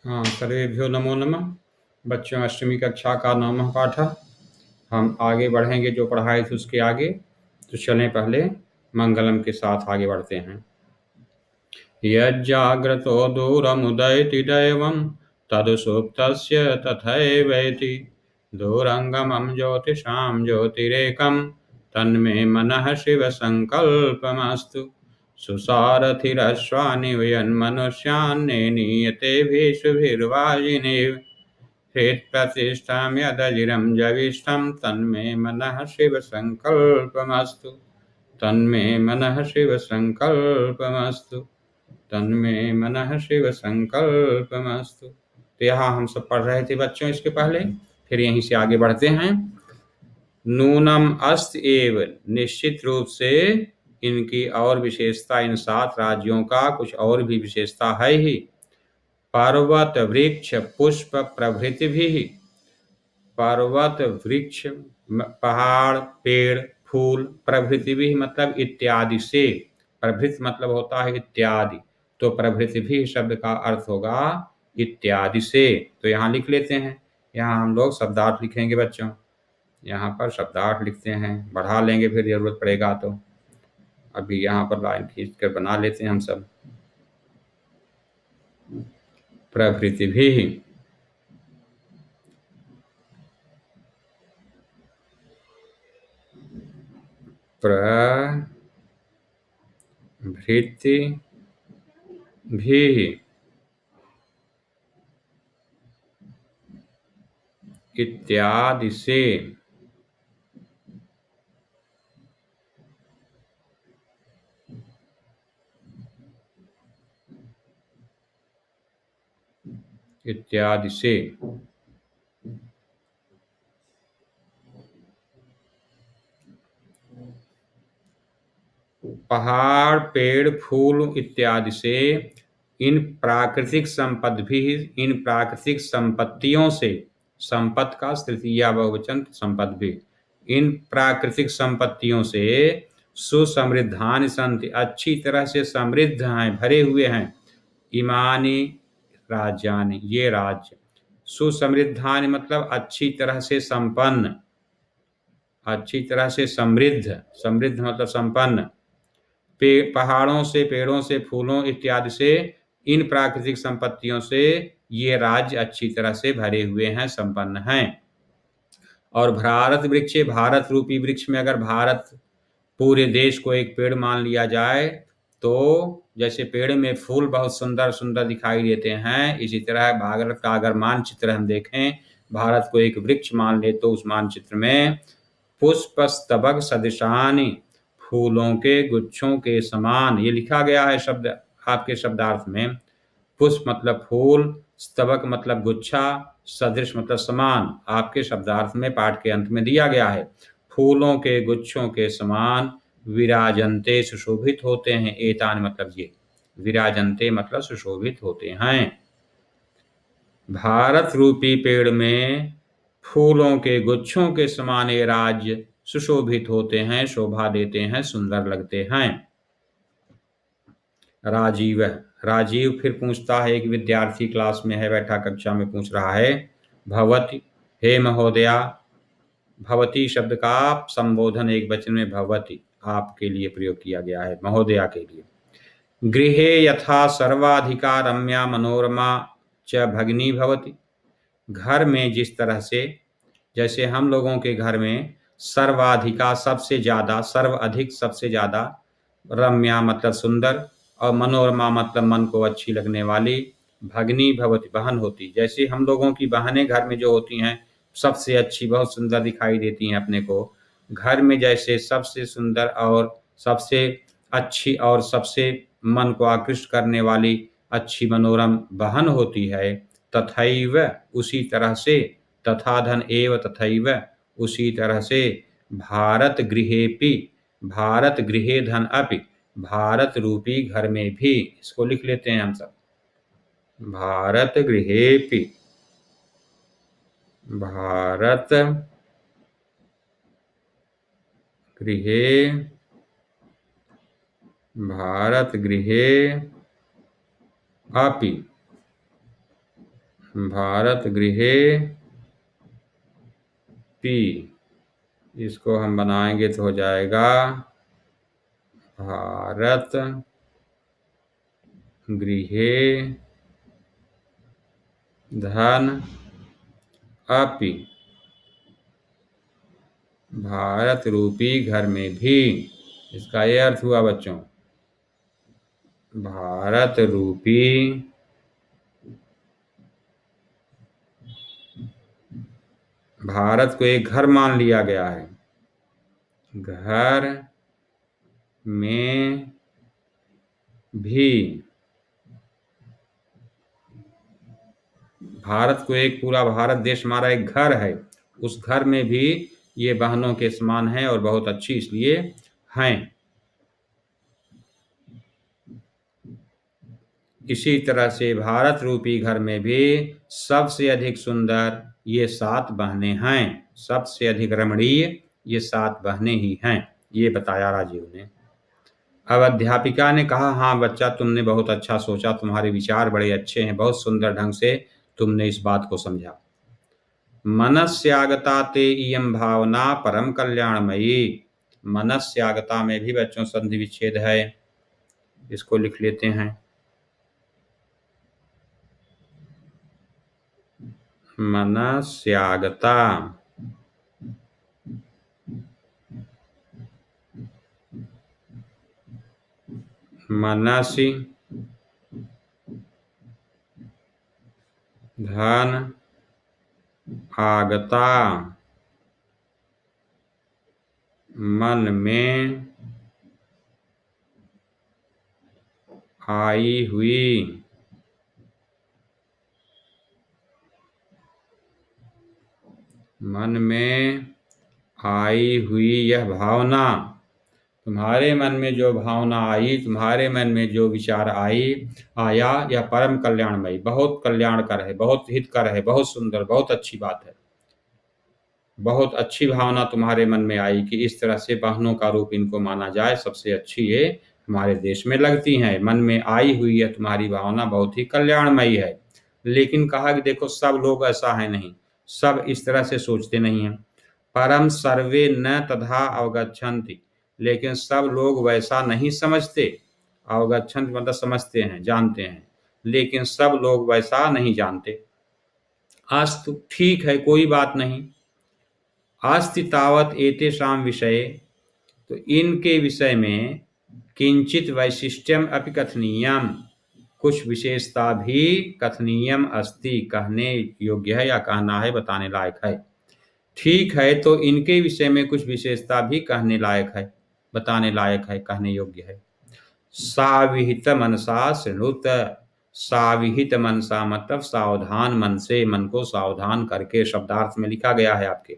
सर्वेभ्यो नमो नमः। बच्चों, अष्टमी कक्षा का 9वां पाठ। हम आगे बढ़ेंगे, जो पढ़ाई थी उसके आगे। तो चलें, पहले मंगलम के साथ आगे बढ़ते हैं। यज्जाग्रतो दूरमुदयति दैवं तदुसुप्तस्य तथैवैति दूरङ्गमं ज्योतिषां ज्योतिरेकं तन्मे मनः शिवसङ्कल्पमस्तु। सुसारथिरश्वानि वयन्मनुष्यान् नेनीयतेभिषुभिर्वाजिनीव हृत्प्रतिष्ठां यदजिरं जविष्ठं तन्मे मनः शिवसङ्कल्पमस्तु। तन्मे मनः शिवसङ्कल्पमस्तु। तन्मे मनः शिवसङ्कल्पमस्तु। तो यहाँ हम सब पढ़ रहे थे बच्चों इसके पहले, फिर यहीं से आगे बढ़ते हैं। नूनम अस्त एव, निश्चित रूप से इनकी और विशेषता, इन 7 राज्यों का कुछ और भी विशेषता है ही। पर्वत वृक्ष पुष्प प्रभृति भी, पर्वत वृक्ष पहाड़ पेड़ फूल, प्रभृति भी मतलब इत्यादि से, प्रभृत मतलब होता है इत्यादि, तो प्रभृति भी शब्द का अर्थ होगा इत्यादि से। तो यहाँ लिख लेते हैं, यहाँ हम लोग शब्दार्थ लिखेंगे बच्चों। यहाँ पर शब्दार्थ लिखते हैं, बढ़ा लेंगे फिर जरूरत पड़ेगा तो। अभी यहाँ पर लाइन खींच कर बना लेते हैं हम सब। प्रभृति भी, प्रभृति भी इत्यादि से, इत्यादि से। पहाड़ पेड़ फूल इत्यादि से, इन प्राकृतिक संपत्ति भी, इन प्राकृतिक संपत्तियों से, संपत्ति का तृतीया बहुवचन संपत्ति भी, इन प्राकृतिक संपत्तियों से सुसमृद्धानि संति, अच्छी तरह से समृद्ध हैं, भरे हुए हैं। इमानी राज्यानि, ये राज्य। सुसमृद्धानि मतलब अच्छी तरह से संपन्न, अच्छी तरह से समृद्ध, समृद्ध मतलब संपन्न। पहाड़ों से पेड़ों से फूलों इत्यादि से, इन प्राकृतिक संपत्तियों से ये राज्य अच्छी तरह से भरे हुए हैं, संपन्न हैं। और भारत वृक्ष, भारत रूपी वृक्ष में अगर भारत पूरे देश को एक पेड़ मान लिया जाए, तो जैसे पेड़ में फूल बहुत सुंदर सुंदर दिखाई देते हैं, इसी तरह भारत का अगर मानचित्र हम देखें, भारत को एक वृक्ष मान ले तो उस मानचित्र में पुष्प स्तबक सदृशानि, फूलों के गुच्छों के समान, ये लिखा गया है शब्द आपके शब्दार्थ में। पुष्प मतलब फूल, स्तबक मतलब गुच्छा, सदृश मतलब समान, आपके शब्दार्थ में पाठ के अंत में दिया गया है। फूलों के गुच्छों के समान विराजन्ते, सुशोभित होते हैं। एतान मतलब ये, विराजन्ते मतलब सुशोभित होते हैं। भारत रूपी पेड़ में फूलों के गुच्छों के समान ये राज्य सुशोभित होते हैं, शोभा देते हैं, सुंदर लगते हैं। राजीव, राजीव फिर पूछता है, एक विद्यार्थी क्लास में है बैठा, कक्षा में पूछ रहा है, भवती, हे महोदया। भवती शब्द का संबोधन एक वचन में भवती आपके लिए प्रयोग किया गया है, महोदया के लिए। गृहे यथा सर्वाधिका रम्या मनोरमा च भगिनी भवती, घर में जिस तरह से, जैसे हम लोगों के घर में सर्वाधिका सबसे ज्यादा, सर्व अधिक सबसे ज्यादा, रम्या मतलब सुंदर, और मनोरमा मतलब मन को अच्छी लगने वाली, भगनी भवती बहन होती, जैसे हम लोगों की बहनें घर में जो होती हैं सबसे अच्छी, बहुत सुंदर दिखाई देती हैं अपने को। घर में जैसे सबसे सुंदर और सबसे अच्छी और सबसे मन को आकृष्ट करने वाली अच्छी मनोरम बहन होती है, तथैव उसी तरह से, तथा धन एव तथैव उसी तरह से, भारत गृहेपि, भारत गृहे धन अपि, भारत रूपी घर में भी, इसको लिख लेते हैं हम सब, भारत गृहेपि, भारत गृहे, भारत गृहे अपि, भारत गृहे पी, इसको हम बनाएंगे तो हो जाएगा भारत गृहे धन अपि, भारत रूपी घर में भी। इसका ये अर्थ हुआ बच्चों, भारत रूपी भारत को एक घर मान लिया गया है, घर में भी, भारत को एक पूरा भारत देश हमारा एक घर है, उस घर में भी ये बहनों के समान हैं और बहुत अच्छी इसलिए हैं। इसी तरह से भारत रूपी घर में भी सबसे अधिक सुंदर ये 7 बहनें हैं, सबसे अधिक रमणीय ये 7 बहनें ही हैं, ये बताया राजीव ने। अब अध्यापिका ने कहा, हाँ बच्चा तुमने बहुत अच्छा सोचा, तुम्हारे विचार बड़े अच्छे हैं, बहुत सुंदर ढंग से तुमने इस बात को समझा। मनस्यागता ते इयं भावना परम कल्याणमयी, मनस्यागता में भी बच्चों संधि विच्छेद है, इसको लिख लेते हैं। मनस्यागता, मनसि धन आगता, मन में आई हुई, मन में आई हुई यह भावना, तुम्हारे मन में जो भावना आई, तुम्हारे मन में जो विचार आया, यह परम कल्याणमयी, बहुत कल्याणकर है, बहुत हितकर है, बहुत सुंदर, बहुत अच्छी बात है। बहुत अच्छी भावना तुम्हारे मन में आई कि इस तरह से बहनों का रूप इनको माना जाए, सबसे अच्छी ये हमारे देश में लगती हैं, मन में आई हुई है तुम्हारी भावना, बहुत ही कल्याणमयी है। लेकिन कहा कि देखो सब लोग ऐसा है नहीं, सब इस तरह से सोचते नहीं हैं। परम सर्वे न तथा अवगच्छन्ति, लेकिन सब लोग वैसा नहीं समझते। अवगच्छन्ति मतलब समझते हैं, जानते हैं, लेकिन सब लोग वैसा नहीं जानते। अस्तु ठीक है, कोई बात नहीं। अस्ति तावत एतेषां विषये, तो इनके विषय में किंचित वैशिष्ट्यम अपि कथनीयम, कुछ विशेषता भी कथनीयम अस्ति, कहने योग्य है या कहना है, बताने लायक है। ठीक है, तो इनके विषय में कुछ विशेषता भी कहने लायक है, बताने लायक है, कहने योग्य है। साविहित मनसा शृणुत, साविहित मनसा मतलब सावधान मन से, मन को सावधान करके, शब्दार्थ में लिखा गया है आपके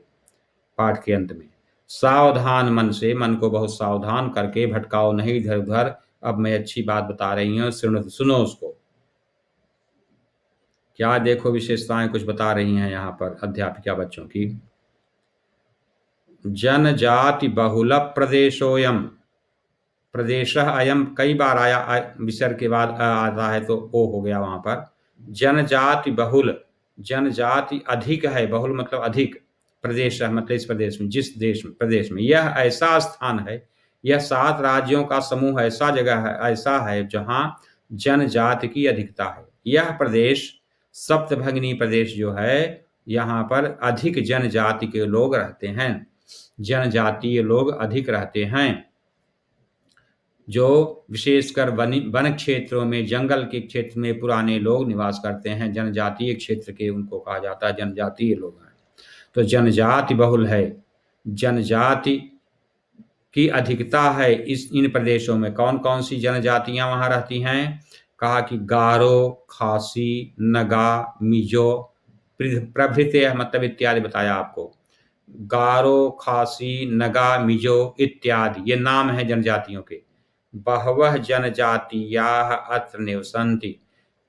पाठ के अंत में। सावधान मन से, मन को बहुत सावधान करके, भटकाओ नहीं इधर उधर। अब मैं अच्छी बात बता रही हूँ, सुनो उसको। क्या देखो विशेषताएं कुछ बता रही हैं यहाँ पर अध्यापिका बच्चों की। जनजाति बहुल प्रदेशोयम, प्रदेश अयम कई बार आया, विसर्ग के बाद आता है तो ओ हो गया वहां पर। जनजाति बहुल, जनजाति अधिक है, बहुल मतलब अधिक, प्रदेश मतलब इस प्रदेश में, जिस देश में, प्रदेश में, यह ऐसा स्थान है, यह 7 राज्यों का समूह ऐसा जगह है, ऐसा है जहां जनजाति की अधिकता है। यह प्रदेश सप्तभगिनी प्रदेश जो है, यहाँ पर अधिक जनजाति के लोग रहते हैं, जनजातीय लोग अधिक रहते हैं, जो विशेषकर वन क्षेत्रों में, जंगल के क्षेत्र में पुराने लोग निवास करते हैं, जनजातीय क्षेत्र के उनको कहा जाता है, जनजातीय लोग हैं। तो जनजाति बहुल है, जनजाति की अधिकता है इन प्रदेशों में। कौन कौन सी जनजातियां वहां रहती हैं? कहा कि गारो, खासी, नगा, मिजो प्रभृति, मतलब इत्यादि बताया आपको। गारो, खासी, नगा, मिजो इत्यादि ये नाम है जनजातियों के। बहवह जनजातियाः अत्र निवसन्ति,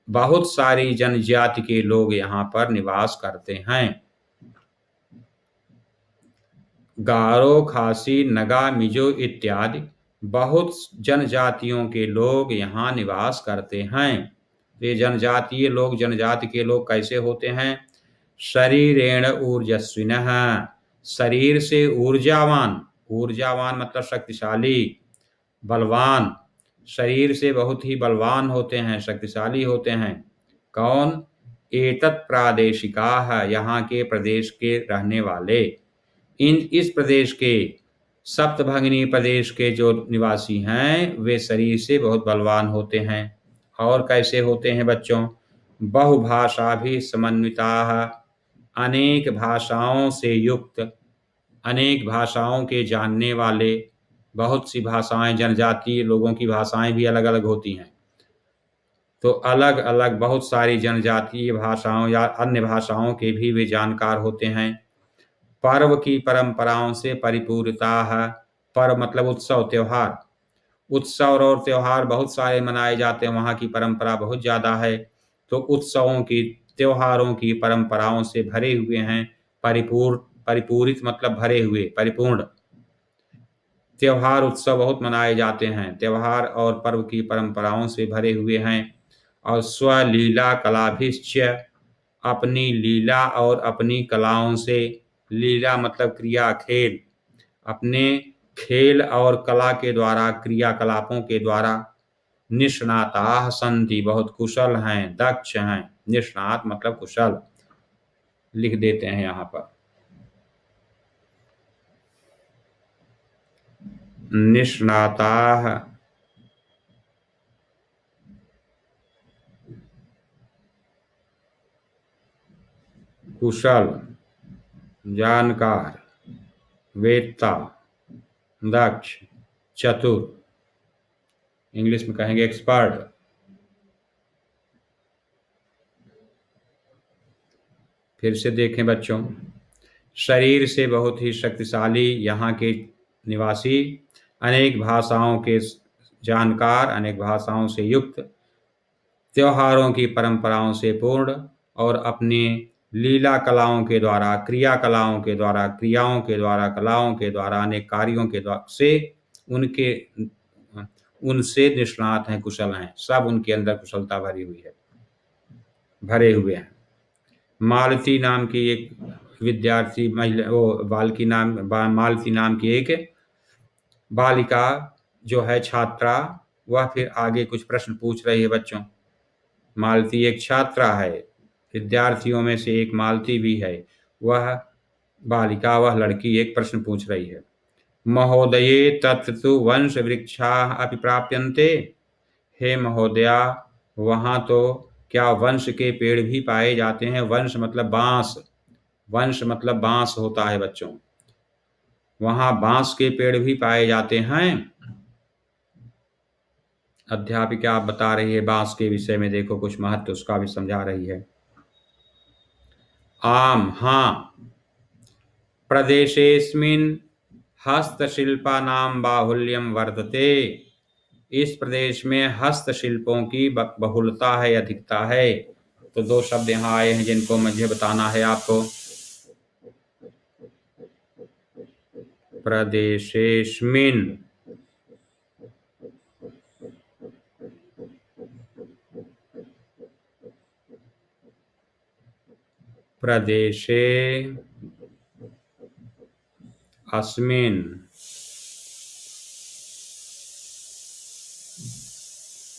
बहुत सारी जनजाति के लोग यहाँ पर निवास करते हैं। गारो, खासी, नगा, मिजो इत्यादि बहुत जनजातियों के लोग यहाँ निवास करते हैं। ये जनजातीय लोग, जनजाति के लोग कैसे होते हैं? शरीरेण ऊर्जस्विनः, शरीर से ऊर्जावान, ऊर्जावान मतलब शक्तिशाली, बलवान, शरीर से बहुत ही बलवान होते हैं, शक्तिशाली होते हैं। कौन? एतत् प्रादेशिकाः, यहाँ के प्रदेश के रहने वाले। इस प्रदेश के, सप्तभंगिनी प्रदेश के जो निवासी हैं वे शरीर से बहुत बलवान होते हैं। और कैसे होते हैं बच्चों? बहुभाषा भी समन्विताः, अनेक भाषाओं से युक्त, अनेक भाषाओं के जानने वाले। बहुत सी भाषाएं, जनजातीय लोगों की भाषाएं भी अलग अलग होती हैं, तो अलग अलग बहुत सारी जनजातीय भाषाओं या अन्य भाषाओं के भी वे जानकार होते हैं। पर्व की परंपराओं से परिपूरिता है। पर्व मतलब उत्सव, त्योहार। उत्सव और त्योहार बहुत सारे मनाए जाते हैं, वहाँ की परंपरा बहुत ज़्यादा है। तो उत्सवों की, त्योहारों की परंपराओं से भरे हुए हैं। परिपूरित मतलब भरे हुए, परिपूर्ण। त्योहार उत्सव बहुत मनाए जाते हैं, त्योहार और पर्व की परंपराओं से भरे हुए हैं। और स्वलीला कलाभिश्च, अपनी लीला और अपनी कलाओं से, लीला मतलब क्रिया, खेल, अपने खेल और कला के द्वारा, क्रियाकलापों के द्वारा, निष्णाताः सन्ति, बहुत कुशल हैं, दक्ष हैं। निष्णात मतलब कुशल, लिख देते हैं यहाँ पर। निष्णाताः कुशल, जानकार, वेत्ता, दक्ष, चतुर, इंग्लिश में कहेंगे एक्सपर्ट। फिर से देखें बच्चों, शरीर से बहुत ही शक्तिशाली यहाँ के निवासी, अनेक भाषाओं के जानकार, अनेक भाषाओं से युक्त, त्योहारों की परंपराओं से पूर्ण, और अपनी लीला कलाओं के द्वारा, क्रिया कलाओं के द्वारा, क्रियाओं के द्वारा, कलाओं के द्वारा, अनेक कार्यों के द्वारा से उनके, उनसे निष्णात हैं, कुशल हैं। सब उनके अंदर कुशलता भरी हुई है, भरे हुए हैं। मालती नाम की एक विद्यार्थी महिला, मालती नाम की एक बालिका जो है छात्रा, वह फिर आगे कुछ प्रश्न पूछ रही है बच्चों। मालती एक छात्रा है, विद्यार्थियों में से एक मालती भी है। वह बालिका, वह लड़की एक प्रश्न पूछ रही है। महोदये तत्र तु वंश वृक्षाः अपि प्राप्यन्ते, हे महोदया, वहाँ तो क्या वंश के पेड़ भी पाए जाते हैं? वंश मतलब बांस, वंश मतलब बांस होता है बच्चों। वहाँ बांस के पेड़ भी पाए जाते हैं? अध्यापिका आप बता रही है बांस के विषय में, देखो कुछ महत्व उसका भी समझा रही है। आम, हाँ, प्रदेशेऽस्मिन् हस्तशिल्पानां बाहुल्यं वर्तते, इस प्रदेश में हस्तशिल्पों की बहुलता है, अधिकता है। तो दो शब्द यहाँ आए हैं जिनको मुझे बताना है आपको। प्रदेशेस्मिन्, प्रदेशे अस्मिन्,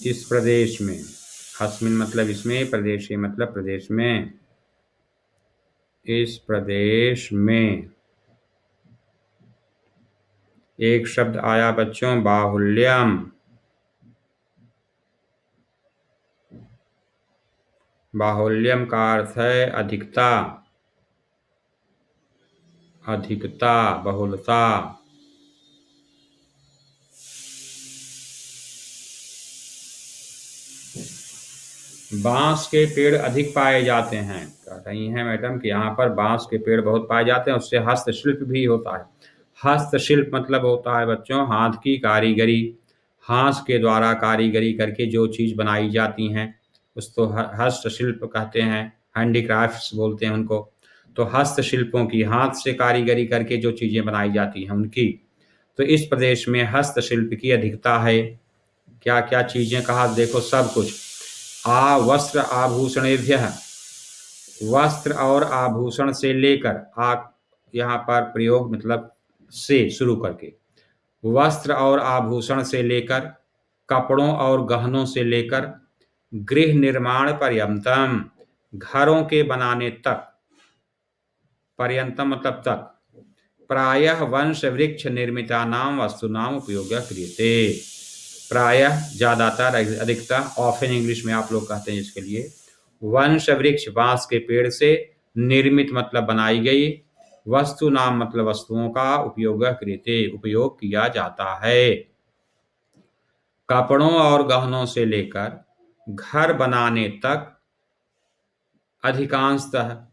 इस प्रदेश में, अस्मिन् मतलब इसमें, प्रदेशे मतलब प्रदेश में, इस प्रदेश में। एक शब्द आया बच्चों, बाहुल्यम। बाहुल्यम का अर्थ है अधिकता, अधिकता, बहुलता। बांस के पेड़ अधिक पाए जाते हैं, कह रही हैं मैडम कि यहाँ पर बांस के पेड़ बहुत पाए जाते हैं, उससे हस्तशिल्प भी होता है। हस्तशिल्प मतलब होता है बच्चों हाथ की कारीगरी, हाथ के द्वारा कारीगरी करके जो चीज़ बनाई जाती हैं उसको हस्तशिल्प कहते हैं, हैंडीक्राफ्ट्स बोलते हैं उनको। तो हस्तशिल्पों की, हाथ से कारीगरी करके जो चीज़ें बनाई जाती हैं उनकी। तो इस प्रदेश में हस्तशिल्प की अधिकता है। क्या क्या चीज़ें कहा, देखो सब कुछ। वस्त्र आभूषणेभ्यः, वस्त्र और आभूषण से लेकर, यहाँ पर प्रयोग मतलब से शुरू करके, वस्त्र और आभूषण से लेकर, कपड़ों और गहनों से लेकर, गृह निर्माण पर्यंतम, घरों के बनाने तक, पर्यंतम मतलब तक, प्रायः वंश वृक्ष निर्मितानाम वस्तुनाम उपयोगः क्रियते। प्रायः ज्यादातर, अधिकता, ऑफन इंग्लिश में आप लोग कहते हैं इसके लिए, वंश वृक्ष बांस के पेड़ से, निर्मित मतलब बनाई गई, वस्तु नाम मतलब वस्तुओं का, उपयोग क्रियते उपयोग किया जाता है। कपड़ों और गहनों से लेकर घर बनाने तक अधिकांशतः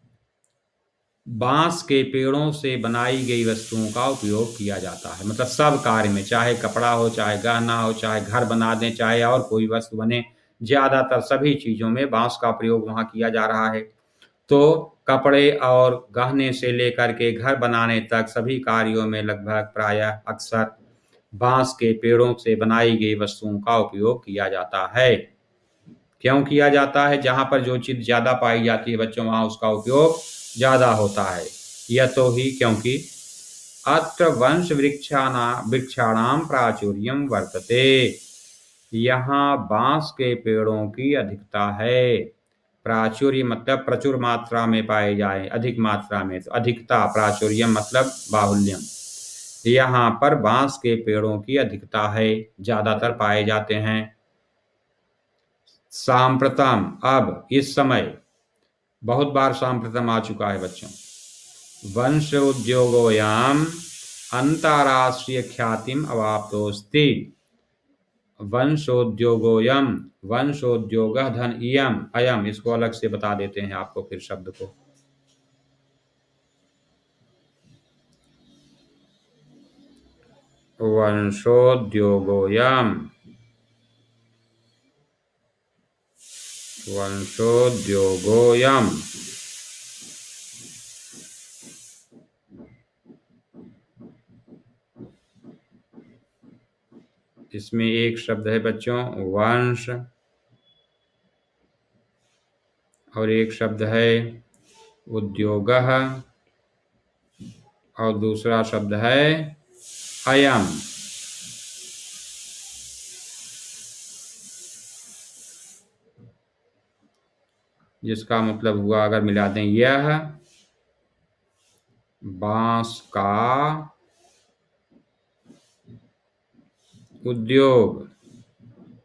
बांस के पेड़ों से बनाई गई वस्तुओं का उपयोग किया जाता है। मतलब सब कार्य में, चाहे कपड़ा हो, चाहे गहना हो, चाहे घर बना दें, चाहे और कोई वस्तु बने, ज्यादातर सभी चीजों में बांस का प्रयोग वहां किया जा रहा है। तो कपड़े और गहने से लेकर के घर बनाने तक सभी कार्यों में लगभग प्रायः अक्सर बांस के पेड़ों से बनाई गई वस्तुओं का उपयोग किया जाता है। क्यों किया जाता है? जहां पर जो चीज ज्यादा पाई जाती है बच्चों, वहां उसका उपयोग ज्यादा होता है। यह तो ही क्योंकि अत्र वंश वृक्षाणाम प्राचुर्यम वर्तते, यहाँ बांस के पेड़ों की अधिकता है। प्राचुर्य मतलब प्रचुर मात्रा में पाए जाए, अधिक मात्रा में, तो अधिकता, प्राचुर्यम मतलब बाहुल्यम। यहाँ पर बांस के पेड़ों की अधिकता है, ज्यादातर पाए जाते हैं। सांप्रतम, अब इस समय, बहुत बार सांप्रतम आ चुका है बच्चों। वंश उद्योगोयाम अंतरराष्ट्रीय ख्यातिम अवाप्तोस्ति। वंशोद्योगोयम, वंशोद्योग धन इयम, अयम, इसको अलग से बता देते हैं आपको फिर शब्द को। वंशोद्योगोयम, वंशोद्योगोयम, इसमें एक शब्द है बच्चों वंश, और एक शब्द है उद्योगः, और दूसरा शब्द है अयम। जिसका मतलब हुआ, अगर मिला दें, यह बांस का उद्योग,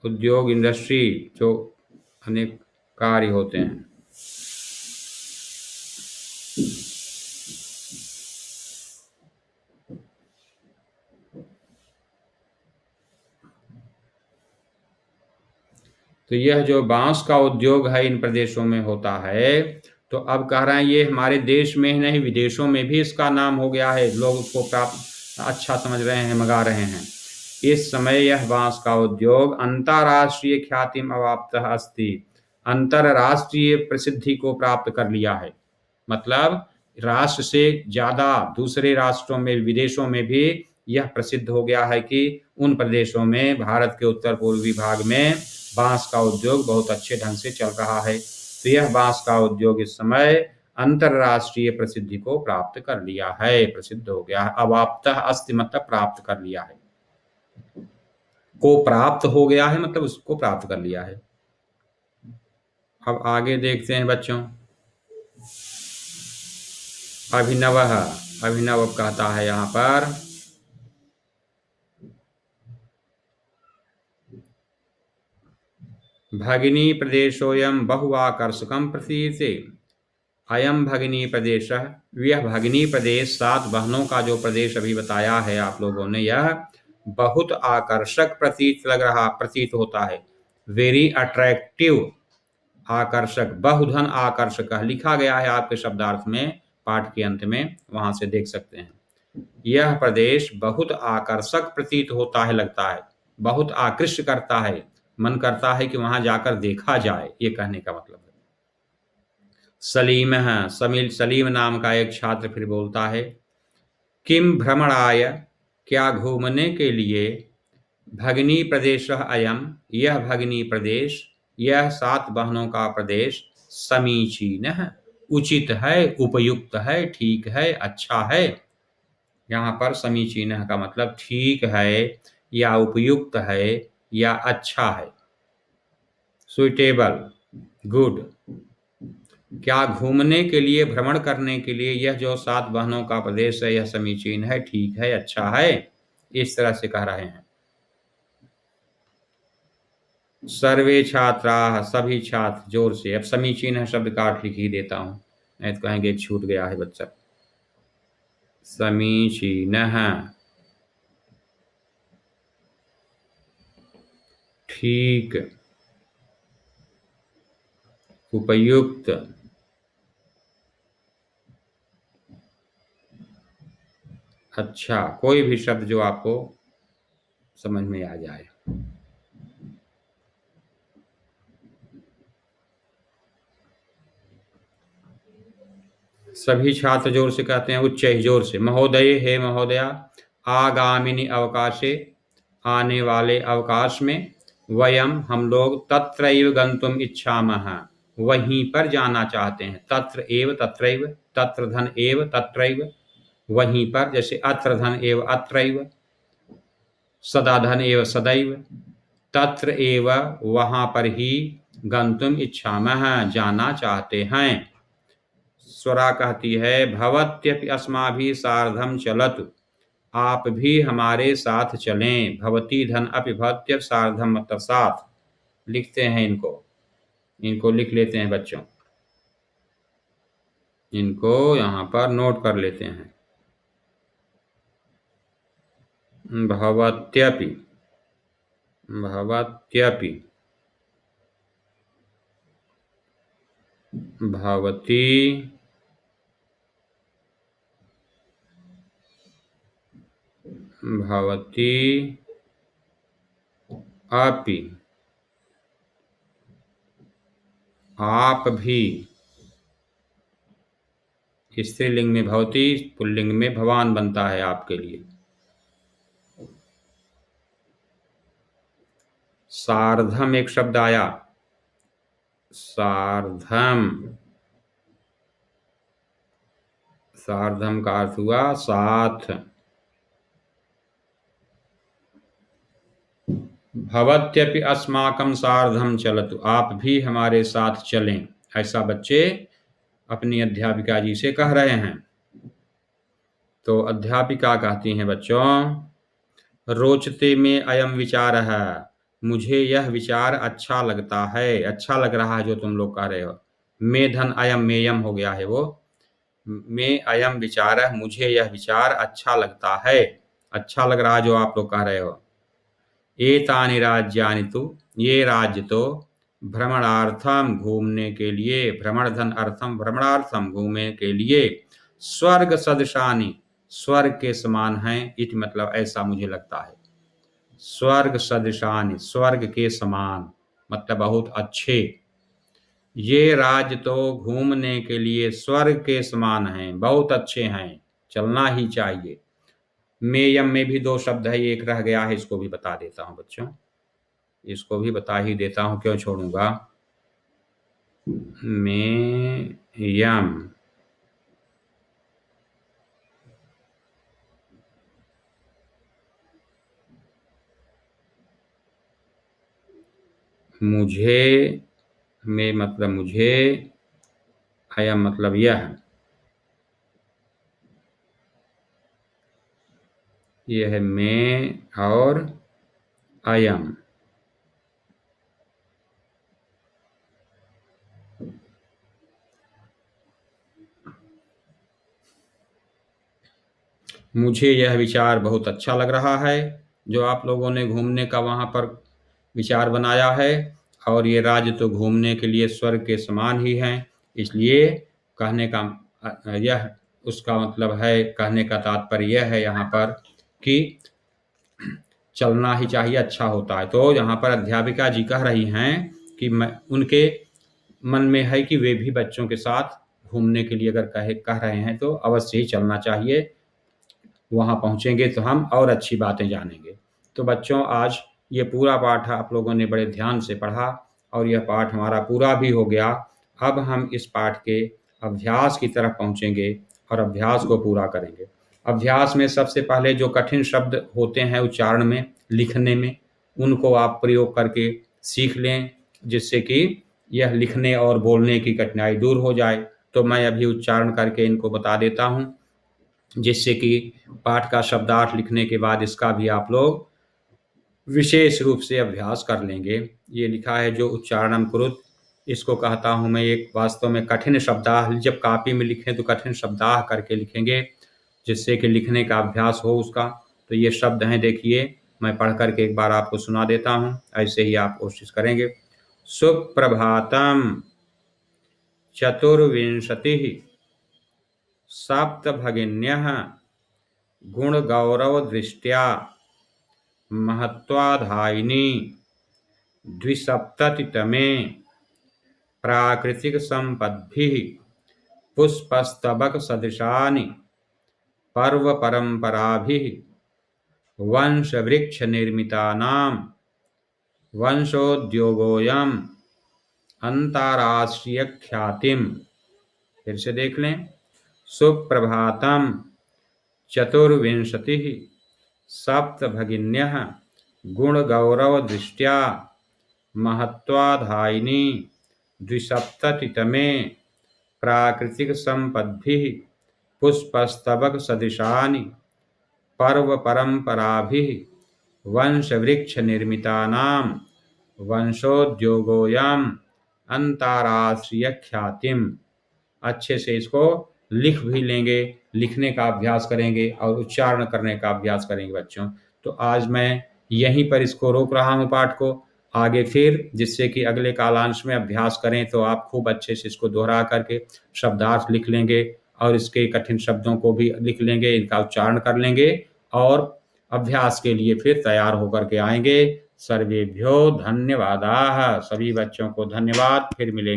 उद्योग इंडस्ट्री, जो अनेक कार्य होते हैं। तो यह जो बांस का उद्योग है इन प्रदेशों में होता है, तो अब कह रहे हैं ये हमारे देश में ही नहीं, विदेशों में भी इसका नाम हो गया है, लोग उसको प्राप्त अच्छा समझ रहे हैं, मंगा रहे हैं। इस समय यह बांस का उद्योग अंतरराष्ट्रीय ख्यातिम अवाप्तः अस्ति, अंतरराष्ट्रीय प्रसिद्धि को प्राप्त कर लिया है। मतलब राष्ट्र से ज्यादा दूसरे राष्ट्रों में, विदेशों में भी यह प्रसिद्ध हो गया है कि उन प्रदेशों में, भारत के उत्तर पूर्वी भाग में बांस का उद्योग बहुत अच्छे ढंग से चल रहा है। तो यह बांस का उद्योग इस समय अंतरराष्ट्रीय प्रसिद्धि को प्राप्त कर लिया है, प्रसिद्ध हो गया है। अवाप्तः अस्ति मतलब प्राप्त कर लिया है, को प्राप्त हो गया है मतलब उसको प्राप्त कर लिया है। अब आगे देखते हैं बच्चों, अभिनव, अभिनव कहता है यहाँ पर भगिनी प्रदेशोयम बहुआकर्षकम प्रतीयते। अयम भगिनी प्रदेश, यह भगिनी प्रदेश, 7 बहनों का जो प्रदेश अभी बताया है आप लोगों ने, यह बहुत आकर्षक प्रतीत लग रहा, प्रतीत होता है। वेरी अट्रैक्टिव, आकर्षक, बहुधन आकर्षक लिखा गया है आपके शब्दार्थ में, पाठ के अंत में, वहां से देख सकते हैं। यह प्रदेश बहुत आकर्षक प्रतीत होता है, लगता है, बहुत आकृष्ट करता है, मन करता है कि वहां जाकर देखा जाए, ये कहने का मतलब है। सलीम है, सलीम नाम का एक छात्र फिर बोलता है, किम भ्रमणाय, क्या घूमने के लिए, भगिनी प्रदेश अयम, यह भगिनी प्रदेश, यह 7 बहनों का प्रदेश समीचीन है, उचित है, उपयुक्त है, ठीक है, अच्छा है। यहाँ पर समीचीन का मतलब ठीक है या उपयुक्त है या अच्छा है। Suitable, good. क्या घूमने के लिए, भ्रमण करने के लिए यह जो 7 बहनों का प्रदेश है यह समीचीन है, ठीक है, अच्छा है, इस तरह से कह रहे हैं। सर्वे छात्रा, सभी छात्र, जोर से। अब समीचीन है शब्द का अर्थ लिख ही देता हूं, नहीं तो कहेंगे छूट गया है बच्चा। समीचीन, ठीक, उपयुक्त, अच्छा, कोई भी शब्द जो आपको समझ में आ जाए। सभी छात्र जोर से कहते हैं, उच्च जोर से। महोदय, हे महोदया, आगामिनी अवकाशे, आने वाले अवकाश में, वयम, हम लोग, तत्रैव गंतुम इच्छामः, वहीं पर जाना चाहते हैं। तत्र एव तत्रैव, तत्र धन एव तत्रैव, वहीं पर, जैसे अत्र धन एव अत्रैव, सदा धन एव सदैव, तत्र एव, वहां पर ही, गंतुम इच्छामः, जाना चाहते हैं। स्वरा कहती है, भवत्यपि अस्माभिः सार्धम चलतु, आप भी हमारे साथ चलें। भवती धन अपि भवत्य सार्धम, मतलब साथ। लिखते हैं इनको, इनको लिख लेते हैं बच्चों, इनको यहाँ पर नोट कर लेते हैं। भवत्यपि, भवत्यपि, भवती, भवती अपि, आप भी। स्त्रीलिंग में भवती, पुल्लिंग में भवान बनता है आपके लिए। सार्धम एक शब्द आया, सार्धम, सार्धम का अर्थ हुआ साथ। भवत्यपि अस्माकं सार्धम चलतु, आप भी हमारे साथ चलें, ऐसा बच्चे अपनी अध्यापिका जी से कह रहे हैं। तो अध्यापिका कहती हैं, बच्चों, रोचते में अयम विचार है, मुझे यह विचार अच्छा लगता है, अच्छा लग रहा है जो तुम लोग कह रहे हो। मे धन अयम, मेयम हो गया है वो, में अयम विचार है, मुझे यह विचार अच्छा लगता है, अच्छा लग रहा है जो आप लोग कह रहे हो। एतानि राज्यानि तु, ये राज्य तो, भ्रमणार्थम, घूमने के लिए, भ्रमण धन अर्थम, भ्रमणार्थम, घूमने के लिए, स्वर्ग सदृशानि, स्वर्ग के समान हैं, इति मतलब ऐसा मुझे लगता है। स्वर्ग सदृशानि, स्वर्ग के समान, मतलब बहुत अच्छे। ये राज्य तो घूमने के लिए स्वर्ग के समान हैं, बहुत अच्छे हैं, चलना ही चाहिए। मेयम में भी 2 शब्द है, एक रह गया है, इसको भी बता देता हूं बच्चों, इसको भी बता ही देता हूं, क्यों छोड़ूंगा। मेयम, मुझे, में मतलब मुझे, अयम मतलब यह है में और अयम। मुझे यह विचार बहुत अच्छा लग रहा है जो आप लोगों ने घूमने का वहाँ पर विचार बनाया है, और ये राज्य तो घूमने के लिए स्वर्ग के समान ही हैं, इसलिए कहने का यह उसका मतलब है, कहने का तात्पर्य यह है यहाँ पर कि चलना ही चाहिए, अच्छा होता है। तो यहाँ पर अध्यापिका जी कह रही हैं कि उनके मन में है कि वे भी बच्चों के साथ घूमने के लिए अगर कह रहे हैं तो अवश्य ही चलना चाहिए, वहाँ पहुँचेंगे तो हम और अच्छी बातें जानेंगे। तो बच्चों, आज ये पूरा पाठ आप लोगों ने बड़े ध्यान से पढ़ा, और यह पाठ हमारा पूरा भी हो गया। अब हम इस पाठ के अभ्यास की तरफ पहुँचेंगे और अभ्यास को पूरा करेंगे। अभ्यास में सबसे पहले जो कठिन शब्द होते हैं उच्चारण में, लिखने में, उनको आप प्रयोग करके सीख लें, जिससे कि यह लिखने और बोलने की कठिनाई दूर हो जाए। तो मैं अभी उच्चारण करके इनको बता देता हूँ, जिससे कि पाठ का शब्दार्थ लिखने के बाद इसका भी आप लोग विशेष रूप से अभ्यास कर लेंगे। ये लिखा है जो उच्चारणम कुरुत, इसको कहता हूँ मैं एक वास्तव में कठिन शब्दाह। जब कॉपी में लिखें तो कठिन शब्दाह करके लिखेंगे, जिससे कि लिखने का अभ्यास हो उसका। तो ये शब्द हैं, देखिए मैं पढ़ करके एक बार आपको सुना देता हूँ, ऐसे ही आप कोशिश करेंगे। सुप्रभातम चतुर्विंशतिः सप्तभगिन्यः गुणगौरवदृष्ट्या महत्वाधायिनी द्विसप्ततितमे प्राकृतिकसम्पद्भिः पुष्पस्तबकसदृशानि पर्वपरम्पराभिः वंशवृक्षनिर्मितानां वंशोद्योगोऽयम् अन्ताराष्ट्रीयख्यातिम्। फिर से देख लें। सुप्रभातम चतुर्विंशतिः सप्तभगिन्यः गुणगौरवदृष्ट्या महत्वाधायिनी द्विसप्ततितमे प्राकृतिकसम्पद्भिः पुष्पस्तबकसदृशानि पर्वपरम्पराभिः वंशवृक्षनिर्मितानां वंशोद्योगोऽयम् अन्ताराष्ट्रीयख्यातिम्। अच्छे से इसको लिख भी लेंगे, लिखने का अभ्यास करेंगे और उच्चारण करने का अभ्यास करेंगे बच्चों। तो आज मैं यहीं पर इसको रोक रहा हूँ पाठ को। आगे फिर जिससे कि अगले कालांश में अभ्यास करें तो आप खूब अच्छे से इसको दोहरा करके शब्दार्थ लिख लेंगे और इसके कठिन शब्दों को भी लिख लेंगे, इनका उच्चारण कर लेंगे और अभ्यास के लिए फिर तैयार होकर के आएंगे। सर्वेभ्यो धन्यवादाः। सभी बच्चों को धन्यवाद। फिर मिलेंगे।